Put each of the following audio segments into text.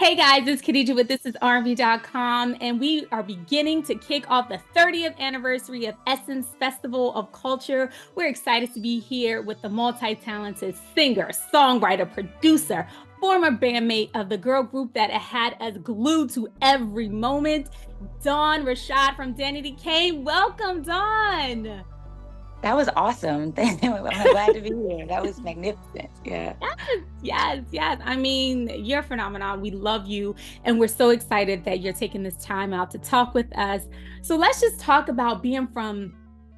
Hey guys, it's Kadeja with ThisIsRnB.com, and we are beginning to kick off the 30th anniversary of Essence Festival of Culture. We're excited to be here with the multi-talented singer, songwriter, producer, former bandmate of the girl group that had us glued to every moment, Dawn Richard from Danity Kane. Welcome, Dawn. That was awesome. I'm glad to be here. That was magnificent. Yeah. Yes. I mean, you're a phenomenon. We love you. And we're so excited that you're taking this time out to talk with us. So let's just talk about being from,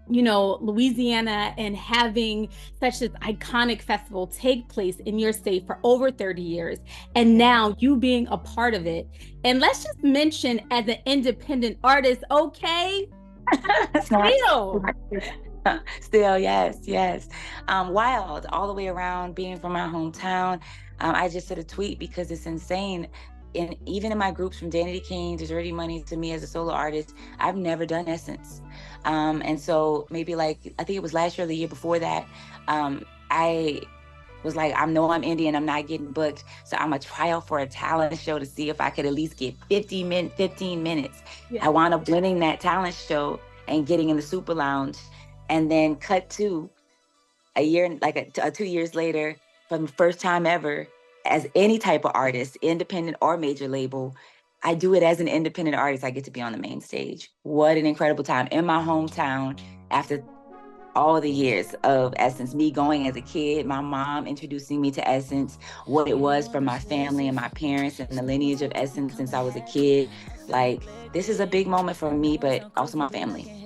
Louisiana and having such an iconic festival take place in your state for over 30 years. And now you being a part of it. And let's just mention as an independent artist, okay? Still. Still, yes. Wild all the way around being from my hometown. I just did a tweet because it's insane. And even in my groups from Danity Kane to Dirty Money to me as a solo artist, I've never done Essence. And so maybe I think it was last year or the year before that, I was like, I know I'm Indian, I'm not getting booked. So I'm gonna try out for a talent show to see if I could at least get 15 minutes. Yeah. I wound up winning that talent show and getting in the Super Lounge. And then cut to a year, 2 years later, for the first time ever, as any type of artist, independent or major label, I do it as an independent artist. I get to be on the main stage. What an incredible time in my hometown after all the years of Essence, me going as a kid, my mom introducing me to Essence, what it was for my family and my parents and the lineage of Essence since I was a kid. This is a big moment for me, but also my family.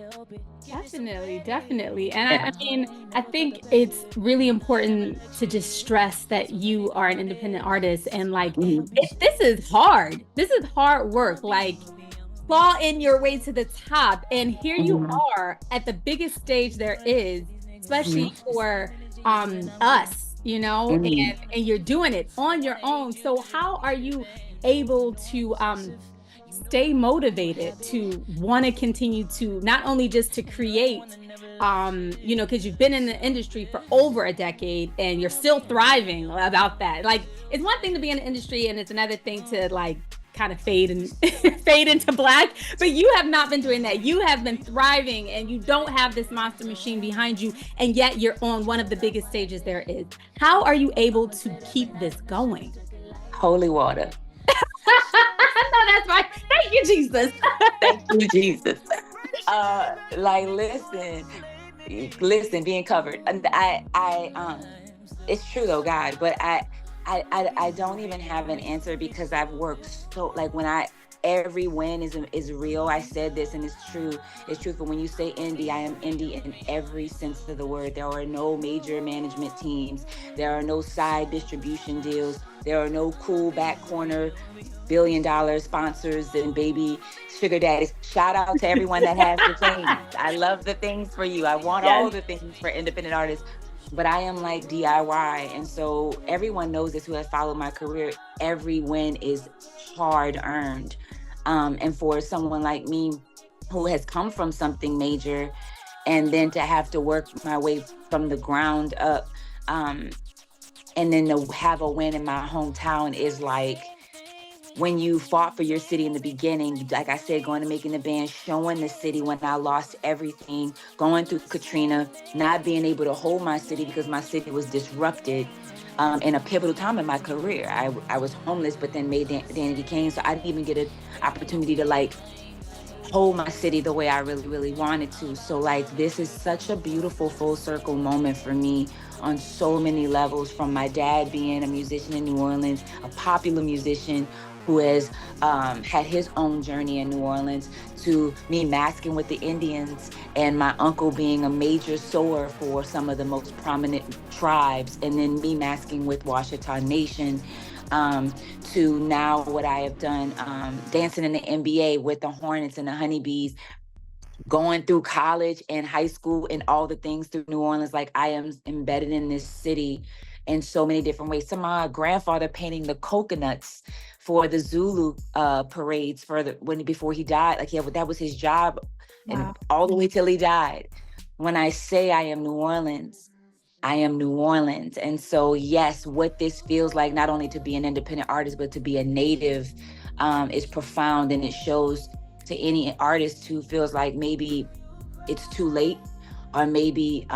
Definitely. And I think it's really important to just stress that you are an independent artist and this is hard. This is hard work. Claw in your way to the top. And here you are at the biggest stage there is, especially for us, and you're doing it on your own. So how are you able to stay motivated to want to continue to not only just to create, because you've been in the industry for over a decade and you're still thriving about that. It's one thing to be in the industry and it's another thing to kind of fade and fade into black, but you have not been doing that. You have been thriving and you don't have this monster machine behind you, and yet you're on one of the biggest stages there is. How are you able to keep this going? Holy water. No, that's right. Thank you, Jesus. Thank you, Jesus. Listen, being covered. And it's true though, God, but I don't even have an answer because I've worked so every win is real. I said this and it's true. It's truthful. When you say indie, I am indie in every sense of the word. There are no major management teams. There are no side distribution deals. There are no cool back corner $1 billion sponsors and baby sugar daddies. Shout out to everyone that has the things. I love the things for you. I want all the things for independent artists. But I am DIY. And so everyone knows this who has followed my career. Every win is hard earned. And for someone like me who has come from something major and then to have to work my way from the ground up, and then to have a win in my hometown is when you fought for your city in the beginning, like I said, going to making the band, showing the city when I lost everything, going through Katrina, not being able to hold my city because my city was disrupted in a pivotal time in my career. I was homeless, but then made Danity Kane, so I didn't even get an opportunity to hold my city the way I really, really wanted to. So this is such a beautiful full circle moment for me on so many levels, from my dad being a musician in New Orleans, a popular musician who has had his own journey in New Orleans, to me masking with the Indians and my uncle being a major sower for some of the most prominent tribes, and then me masking with Washita Nation, to now what I have done, dancing in the NBA with the Hornets and the Honeybees, going through college and high school and all the things through New Orleans. I am embedded in this city in so many different ways. So my grandfather painting the coconuts for the Zulu parades before he died, that was his job. Wow. And all the way till he died. When I say I am New Orleans, I am New Orleans. And so, yes, what this feels like, not only to be an independent artist, but to be a native, is profound. And it shows to any artist who feels like maybe it's too late, or maybe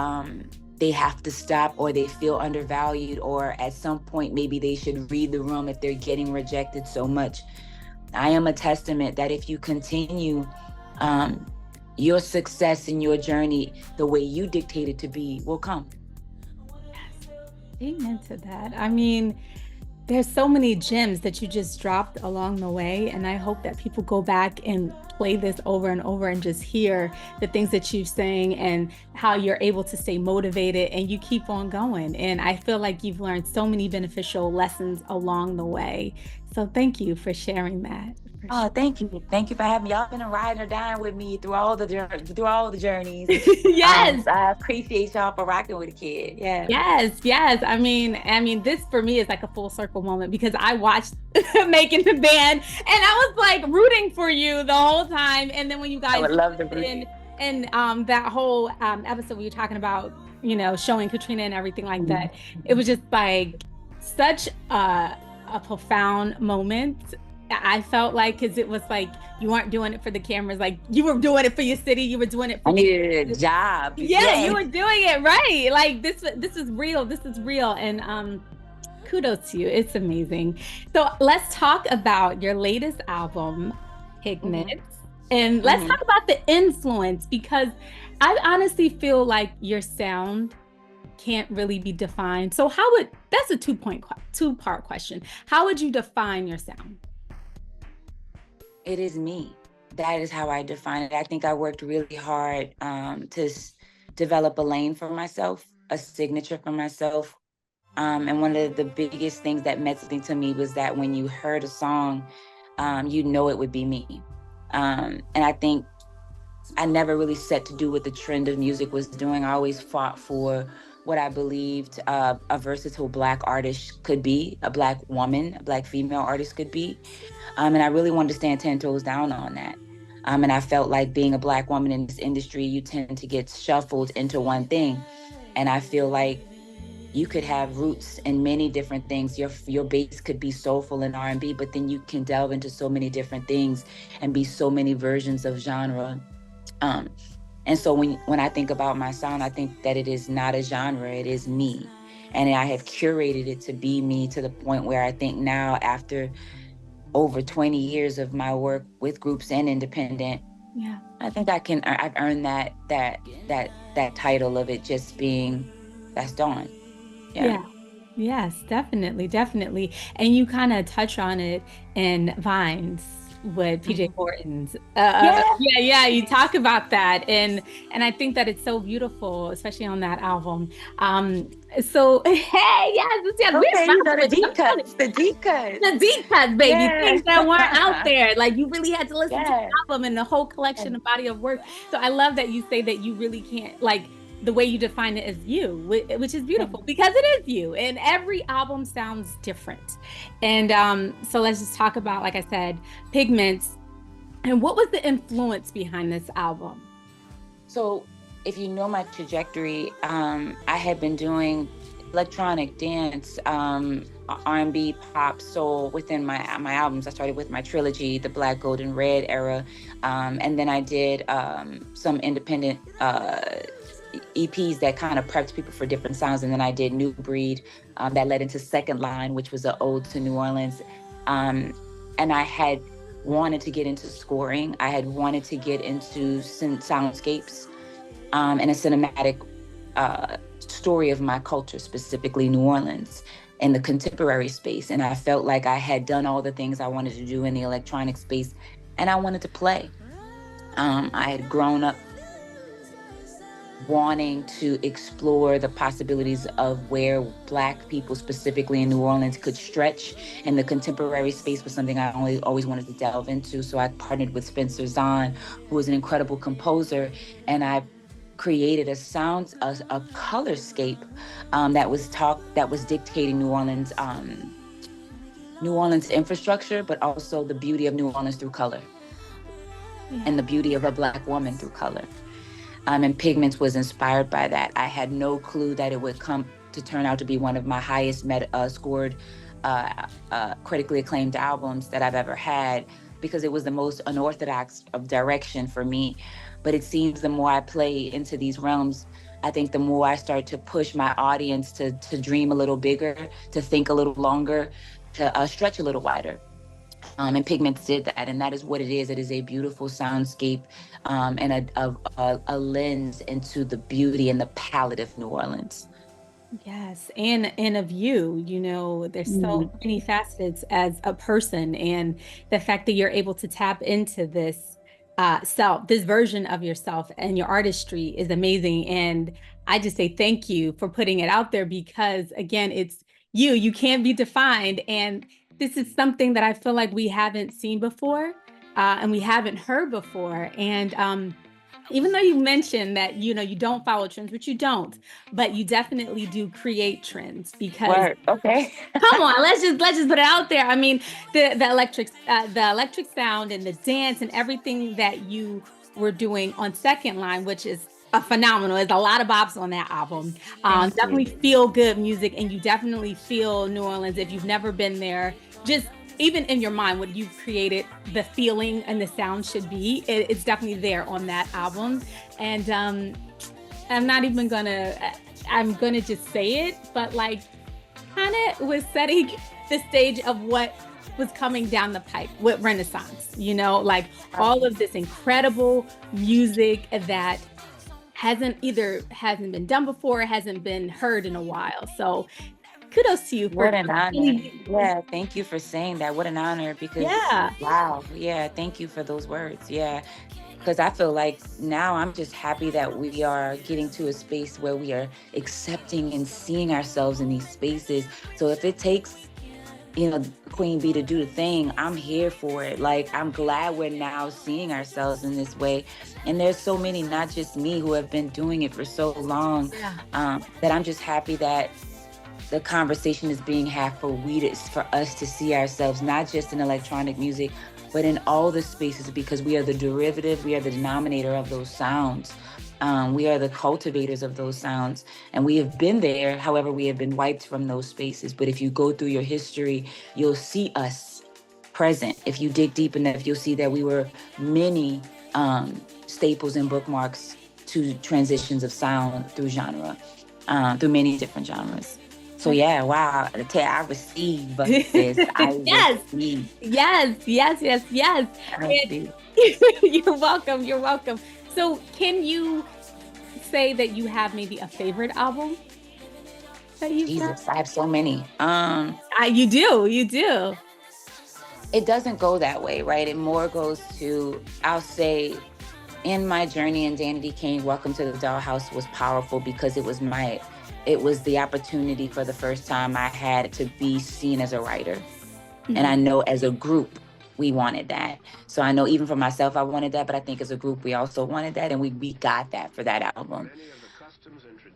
they have to stop, or they feel undervalued, or at some point, maybe they should read the room if they're getting rejected so much. I am a testament that if you continue your success and your journey the way you dictated to be will come. Amen to that. I mean, there's so many gems that you just dropped along the way. And I hope that people go back and play this over and over and just hear the things that you're saying and how you're able to stay motivated and you keep on going. And I feel like you've learned so many beneficial lessons along the way. So thank you for sharing that. Oh, thank you. Thank you for having me. Y'all been riding or dying with me through all the journeys. Yes. I appreciate y'all for rocking with a kid. Yeah. Yes. I mean, this for me is like a full circle moment because I watched Making the Band and I was like rooting for you the whole time. And then when you guys I would love to be and that whole episode where you're talking about, you know, showing Katrina and everything like that, it was just like such a profound moment. I felt like, because it was like you weren't doing it for the cameras, like you were doing it for your city, you were doing it for I needed a job. Yeah, you were doing it right. Like this is real. And kudos to you. It's amazing. So let's talk about your latest album, Pigments. And let's talk about the influence, because I honestly feel like your sound can't really be defined. So that's a two-part question. How would you define your sound? It is me. That is how I define it. I think I worked really hard to develop a lane for myself, a signature for myself. And one of the biggest things that meant something to me was that when you heard a song, you know it would be me. And I think I never really set to do what the trend of music was doing. I always fought for what I believed a versatile Black artist could be, a Black woman, a Black female artist could be. And I really wanted to stand 10 toes down on that. And I felt like being a Black woman in this industry, you tend to get shuffled into one thing. And I feel like you could have roots in many different things. Your base could be soulful and R&B, but then you can delve into so many different things and be so many versions of genre. And so when I think about my sound, I think that it is not a genre, it is me. And I have curated it to be me to the point where I think now, after over 20 years of my work with groups and independent, I think I've earned that title of it just being, that's Dawn. Yeah. Yes, definitely. And you kind of touch on it in Vines with PJ Morton's. You talk about that, and I think that it's so beautiful, especially on that album. So hey, the deep cuts, baby, things that weren't out there. Like you really had to listen to the album and the whole collection, the body of work. So I love that you say that you really can't, like, the way you define it as you, which is beautiful because it is you, and every album sounds different. And so let's just talk about, like I said, Pigments. And what was the influence behind this album? So if you know my trajectory, I had been doing electronic dance, R&B, pop, soul within my albums. I started with my trilogy, the Black, Gold, and Red era. And then I did some independent EPs that kind of prepped people for different sounds. And then I did New Breed, that led into Second Line, which was an ode to New Orleans. And I had wanted to get into scoring. I had wanted to get into soundscapes and a cinematic story of my culture, specifically New Orleans, in the contemporary space. And I felt like I had done all the things I wanted to do in the electronic space, and I wanted to play. I had grown up wanting to explore the possibilities of where Black people, specifically in New Orleans, could stretch, and the contemporary space was something I always wanted to delve into. So I partnered with Spencer Zahn, who was an incredible composer, and I created a colorscape that was dictating New Orleans infrastructure, but also the beauty of New Orleans through color, and the beauty of a Black woman through color. And Pigments was inspired by that. I had no clue that it would come to turn out to be one of my highest scored, critically acclaimed albums that I've ever had, because it was the most unorthodox of direction for me. But it seems the more I play into these realms, I think the more I start to push my audience to dream a little bigger, to think a little longer, to stretch a little wider. And Pigments did that, and that is what it is. It is a beautiful soundscape, and a lens into the beauty and the palette of New Orleans. Yes, and of you, there's so many facets as a person, and the fact that you're able to tap into this this version of yourself and your artistry is amazing. And I just say thank you for putting it out there, because again, it's you can't be defined. And this is something that I feel like we haven't seen before, and we haven't heard before. And even though you mentioned that you don't follow trends, which you don't, but you definitely do create trends, because Word. Okay. come on, let's just put it out there. I mean, the electric sound and the dance and everything that you were doing on Second Line, which is a phenomenal. There's a lot of bops on that album. Definitely feel good music, and you definitely feel New Orleans. If you've never been there, just even in your mind, what you've created, the feeling and the sound should be, it's definitely there on that album. And I'm not even I'm gonna just say it, but like, kind of was setting the stage of what was coming down the pipe with Renaissance, like all of this incredible music that hasn't been done before, hasn't been heard in a while. So kudos to you for What an honor. Yeah, thank you for saying that. What an honor, because wow. Yeah, thank you for those words. Yeah. Because I feel like now I'm just happy that we are getting to a space where we are accepting and seeing ourselves in these spaces. So if it takes, Queen Bee to do the thing, I'm here for it. Like, I'm glad we're now seeing ourselves in this way. And there's so many, not just me, who have been doing it for so long, that I'm just happy that the conversation is being had for us to see ourselves, not just in electronic music, but in all the spaces, because we are the derivative, we are the denominator of those sounds. We are the cultivators of those sounds, and we have been there. However, we have been wiped from those spaces. But if you go through your history, you'll see us present. If you dig deep enough, you'll see that we were many staples and bookmarks to transitions of sound through genre, through many different genres. So yeah, wow. I receive this. Yes. Receive. Yes. You're welcome. You're welcome. So can you say that you have maybe a favorite album that you've done? I have so many. You do. It doesn't go that way, right? It more goes to, I'll say, in my journey in Danity Kane, Welcome to the Dollhouse was powerful because it was the opportunity for the first time I had to be seen as a writer. Mm-hmm. And I know as a group, we wanted that. So I know even for myself, I wanted that, but I think as a group, we also wanted that. And we got that for that album.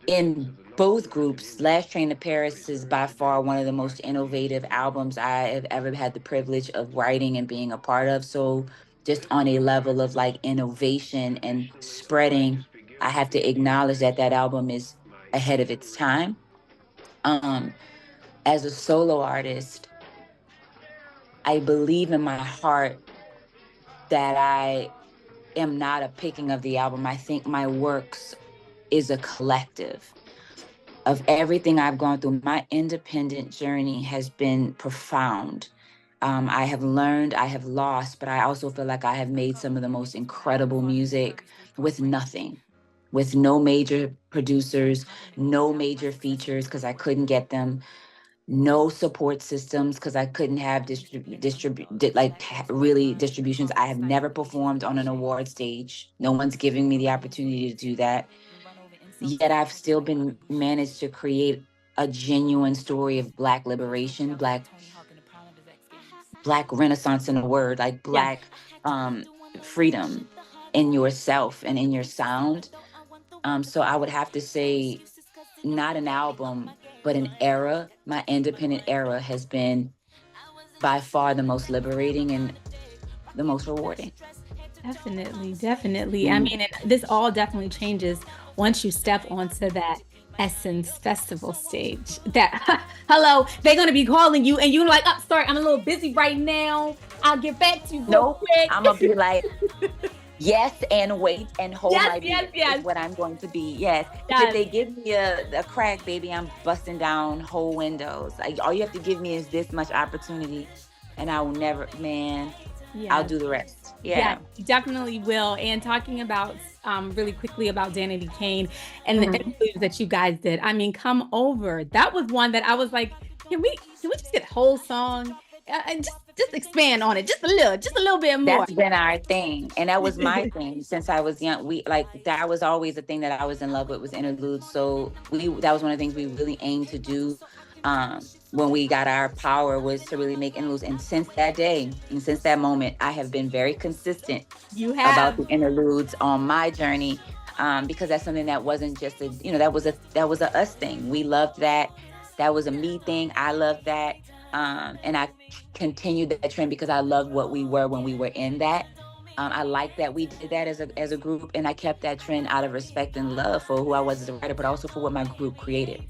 In both groups, Last Train to Paris is by far one of the most innovative albums I have ever had the privilege of writing and being a part of. So just on a level of like innovation and spreading, I have to acknowledge that album is ahead of its time. As a solo artist, I believe in my heart that I am not a picking of the album. I think my works is a collective of everything I've gone through. My independent journey has been profound. I have learned, I have lost, but I also feel like I have made some of the most incredible music with nothing. With no major producers, no major features because I couldn't get them, no support systems because I couldn't have distributions. I have never performed on an award stage. No one's giving me the opportunity to do that. Yet I've still been managed to create a genuine story of Black liberation, Black Renaissance in a word, like Black freedom in yourself and in your sound. So I would have to say not an album, but an era. My independent era has been by far the most liberating and the most rewarding. Definitely. I mean, this all definitely changes once you step onto that Essence Festival stage. That, hello, they're going to be calling you and you're like, oh, sorry, I'm a little busy right now. I'll get back to you real Nope. quick. I'm going to be like, yes, and wait and hold my beer. Yes. Is what I'm going to be. Yes. Yes. If they give me a crack, baby, I'm busting down whole windows. Like, all you have to give me is this much opportunity, and I will never, man. Yes. I'll do the rest. Yeah, you definitely will. And talking about really quickly about Danity Kane and the interviews that you guys did. I mean, come over. That was one that I was like, can we just get a whole song and just expand on it just a little bit more. That's been our thing, and that was my thing since I was young. That was always the thing that I was in love with, was interludes. So that was one of the things we really aimed to do. When we got our power, was to really make interludes. And since that day, and since that moment, I have been very consistent about the interludes on my journey, because that's something that wasn't just that was a us thing. We loved that. That was a me thing. I loved that. And I continued that trend because I loved what we were when we were in that. I like that we did that as a group, and I kept that trend out of respect and love for who I was as a writer, but also for what my group created.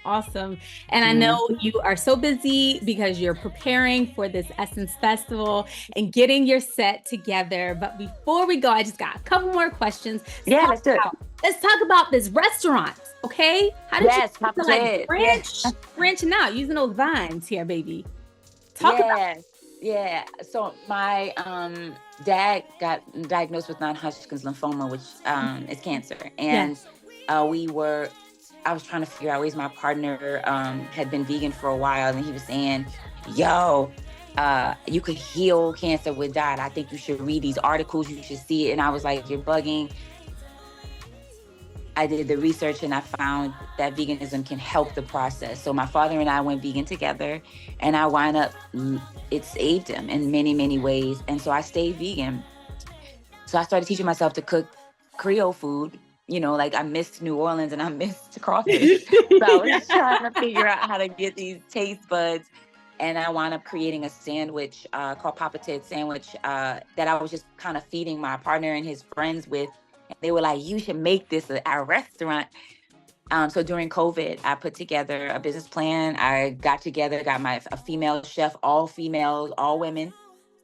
Awesome. And I know you are so busy because you're preparing for this Essence Festival and getting your set together. But before we go, I just got a couple more questions. Let's do it. Let's talk about this restaurant, okay? How did you branching out, using those vines here, baby? Talk about it. Yeah. So my dad got diagnosed with non-Hodgkin's lymphoma, which is cancer. And I was trying to figure out ways. My partner had been vegan for a while, and he was saying, yo, you could heal cancer with diet. I think you should read these articles. You should see it. And I was like, you're bugging. I did the research, and I found that veganism can help the process. So my father and I went vegan together, and I wound up, it saved him in many, many ways. And so I stayed vegan. So I started teaching myself to cook Creole food. I missed New Orleans and I missed crawfish. So I was trying to figure out how to get these taste buds. And I wound up creating a sandwich called Papa Ted sandwich that I was just kind of feeding my partner and his friends with. And they were like, you should make this at our restaurant. So during COVID, I put together a business plan. I got a female chef, all females, all women,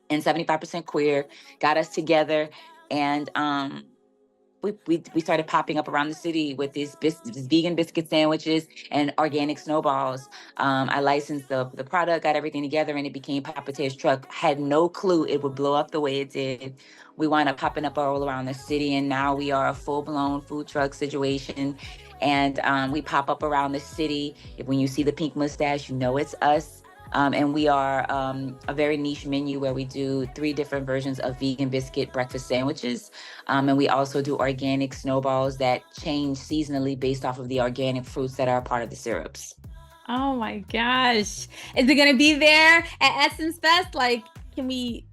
and 75% queer, got us together. And we started popping up around the city with these vegan biscuit sandwiches and organic snowballs. I licensed the product, got everything together, and it became Papa Ted's Truck. Had no clue it would blow up the way it did. We wound up popping up all around the city, and now we are a full-blown food truck situation. And we pop up around the city. When you see the pink mustache, you know it's us. And we are a very niche menu where we do 3 different versions of vegan biscuit breakfast sandwiches. And we also do organic snowballs that change seasonally based off of the organic fruits that are a part of the syrups. Oh my gosh. Is it going to be there at Essence Fest? Like, can we...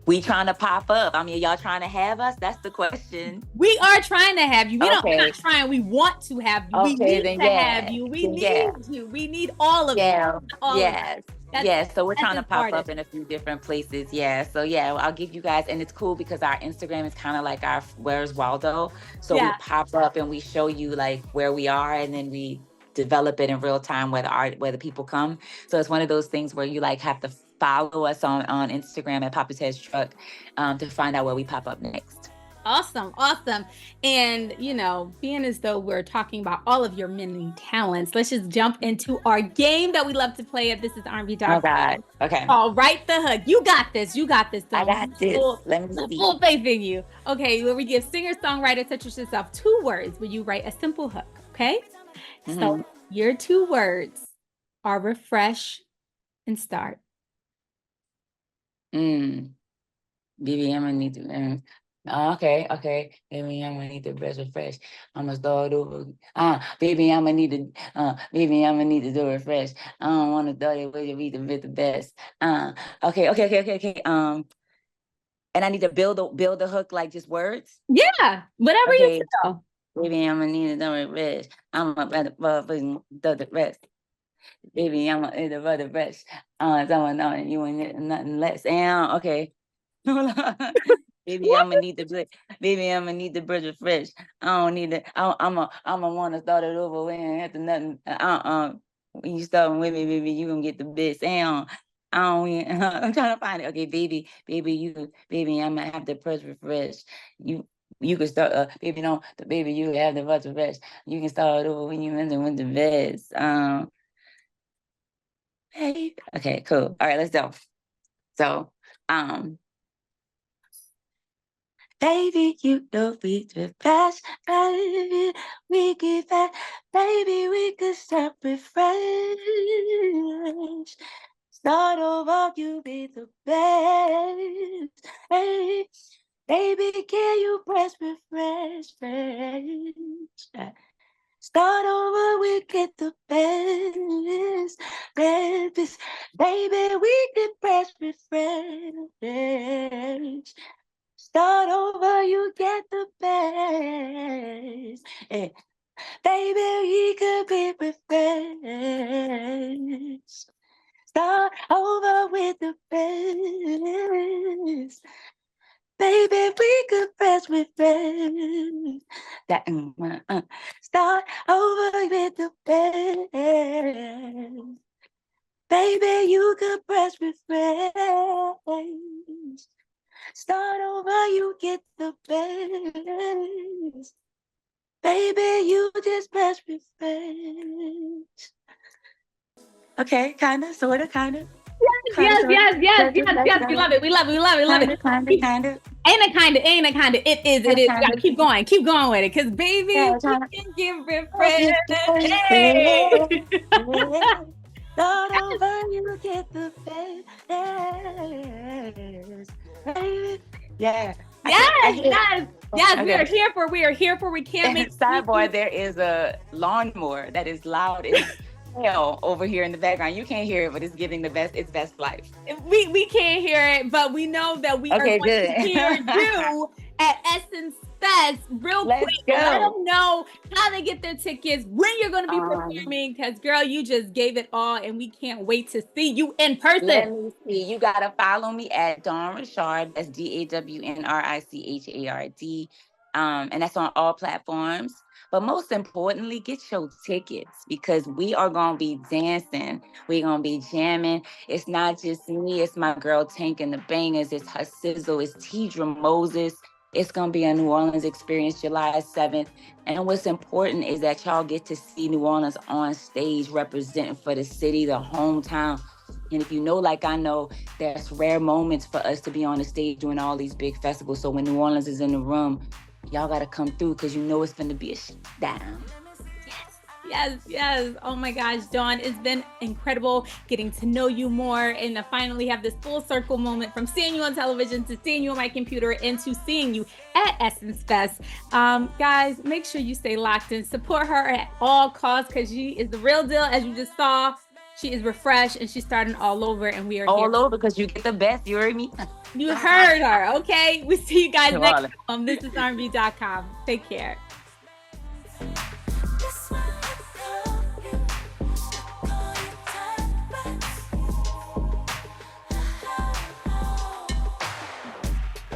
We trying to pop up. I mean, y'all trying to have us? That's the question. We are trying to have you. We're not trying. We want to have you. We need to have you. We need you. We need all of you. Yes. So we're trying to pop up in a few different places. Yeah. So I'll give you guys, and it's cool because our Instagram is kind of like our Where's Waldo. So we pop up and we show you like where we are, and then we develop it in real time where the people come. So it's one of those things where you like have to follow us on Instagram at Papa Ted's Truck to find out where we pop up next. Awesome. And, being as though we're talking about all of your many talents, let's just jump into our game that we love to play at ThisIsRnB. Oh, God. Okay. All right, the hook. You got this. Though. I got this. Let me see. Full faith in you. Okay, where we give singer-songwriter such as yourself 2 words where you write a simple hook, okay? Mm-hmm. So your 2 words are refresh and start. Baby, I'm gonna need to. Okay. Baby, I'm gonna need to refresh. I'm gonna start over. Baby, I'm gonna need to. Baby, I'm gonna need to do refresh. I don't want to start it with the best. Okay. And I need to build the hook like just words. Yeah, whatever you feel. Baby, I'm gonna need to do refresh. I'm gonna do the rest. Baby, I'm gonna do the rest. Someone knowing you ain't nothing less. And okay. Baby, I'm gonna need the baby. I'm gonna need the bridge refresh. I don't need it. I'm a want to start it over. We ain't have to nothing. When you start with me, baby, you gonna get the best. And I don't. I'm trying to find it. Okay, baby, baby, I'm gonna have the bridge refresh. You can start. Baby, no, the baby, you have the bridge refresh. You can start over when you enter with the best. Hey. Okay, cool. All right, let's go. So, baby, you know we do fast, baby. We get that, baby. We could start with fresh. Start over, you be the best. Hey, baby, can you press refresh, fresh? Start over, we get the best, best. Baby, we can press refresh. Start over, you get the best. Hey, baby, we could be refreshed. Start over with the best. Baby, we could press refresh. That start over with the best. Baby, you could press refresh. Start over, you get the best. Baby, you just press refresh. Okay, kinda, sorta, kinda. Yes. We love it. We love it. Kinda. Ain't it kinda? It is. You gotta keep going with it. Cause baby, Yeah, we can give refresh. Hey. Start over, you get the best. Yeah. Yes. Okay. We are here for. We can't make Sidebar, there is a lawnmower that is loud as hell over here in the background. You can't hear it, but it's giving its best life. We can't hear it, but we know that we are going to hear you at Essence Fest real quick. Let them know how they get their tickets, when you're going to be performing, because girl, you just gave it all, and we can't wait to see you in person. Let me see. You gotta follow me at Dawn Richard. That's DAWNRICHARD. And that's on all platforms. But most importantly, get your tickets, because we are gonna be dancing. We're gonna be jamming. It's not just me, it's my girl Tank and the Bangers, it's her Sizzle, it's Tidra Moses. It's gonna be a New Orleans experience July 7th. And what's important is that y'all get to see New Orleans on stage representing for the city, the hometown. And if you know, like I know, there's rare moments for us to be on the stage doing all these big festivals. So when New Orleans is in the room, y'all got to come through, because you know it's going to be a down. Yes. Oh my gosh, Dawn, it's been incredible getting to know you more, and to finally have this full circle moment from seeing you on television to seeing you on my computer and to seeing you at Essence Fest. Guys, make sure you stay locked in. Support her at all costs, because she is the real deal. As you just saw, she is refreshed and she's starting all over, and we are all over, because you get the best. You heard me? You heard her. Okay. We see you guys next time on ThisIsRnB.com. Take care.